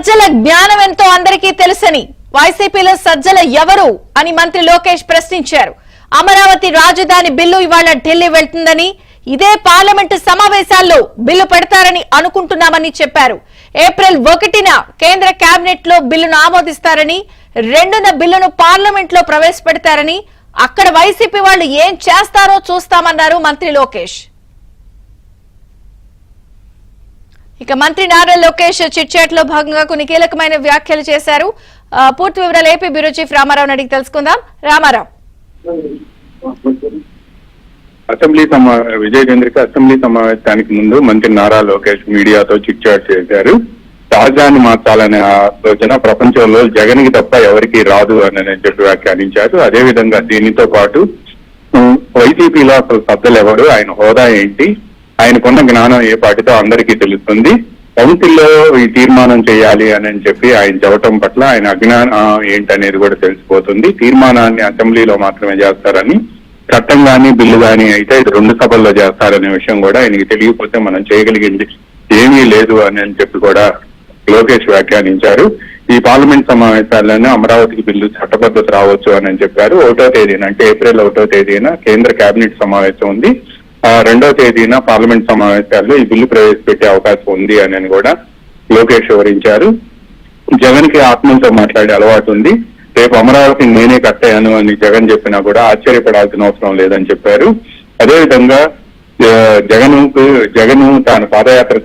సజ్జల జ్ఞానం ఎంతో అందరికీ తెలుసని వైసీపీలో సజ్జల ఎవరు అని మంత్రి లోకేష్ ప్రశ్నించారు. అమరావతి రాజధాని బిల్లు ఇవాళ ఢిల్లీ వెళ్తుందని, ఇదే పార్లమెంటు సమావేశాల్లో బిల్లు పెడతారని అనుకుంటున్నామని చెప్పారు. ఏప్రిల్ 1న కేంద్ర కేబినెట్ లో బిల్లును ఆమోదిస్తారని, 2న బిల్లును పార్లమెంట్ లో ప్రవేశపెడతారని, అక్కడ వైసీపీ వాళ్ళు ఏం చేస్తారో చూస్తామన్నారు మంత్రి లోకేష్. ఇక మంత్రి నారా లోకేష్ చిట్ చాట్ లో భాగంగా కొన్ని కీలకమైన వ్యాఖ్యలు చేశారు. పూర్తి వివరాలు ఏపీ బ్యూరో చీఫ్ రామారావు అడిగి తెలుసుకుందాం. రామారావు, విజయచంద్రిక అసెంబ్లీ సమావేశానికి ముందు మంత్రి నారా లోకేష్ మీడియాతో చిట్ చాట్ చేశారు. రాజధాని మార్చాలనే ఆలోచన ప్రపంచంలో జగన్ కి తప్ప ఎవరికి రాదు అని చెప్పి వ్యాఖ్యానించారు. అదేవిధంగా దీనితో పాటు వైసీపీలో అసలు సభ్యులు ఎవరు, ఆయన హోదా ఏంటి, ఆయనకున్న జ్ఞానం ఏ పాటితో అందరికీ తెలుస్తుంది, కౌన్సిల్లో ఈ తీర్మానం చేయాలి అని చెప్పి ఆయన చెప్పటం పట్ల ఆయన అజ్ఞానం ఏంటనేది కూడా తెలిసిపోతుంది. తీర్మానాన్ని అసెంబ్లీలో మాత్రమే చేస్తారని, చట్టం గాని బిల్లు గాని అయితే ఇది 2 సభల్లో చేస్తారనే విషయం కూడా ఆయనకి తెలియకపోతే మనం చేయగలిగింది ఏమీ లేదు అని చెప్పి కూడా లోకేష్ వ్యాఖ్యానించారు. ఈ పార్లమెంట్ సమావేశాల్లోనే అమరావతికి బిల్లు చట్టబద్ధత రావచ్చు అని చెప్పారు. 1వ తేదీన అంటే ఏప్రిల్ 1వ తేదీన కేంద్ర కేబినెట్ సమావేశం ఉంది. 2వ తేదీన పార్లమెంట్ సమావేశాల్లో ఈ బిల్లు ప్రవేశపెట్టే అవకాశం ఉంది అని కూడా లోకేష్ వివరించారు. జగన్ కి ఆత్మతో మాట్లాడే అలవాటు ఉంది. రేపు అమరావతిని నేనే కట్టాను అని జగన్ చెప్పినా కూడా ఆశ్చర్యపడాల్సిన అవసరం లేదని చెప్పారు. అదేవిధంగా జగన్ తాను పాదయాత్ర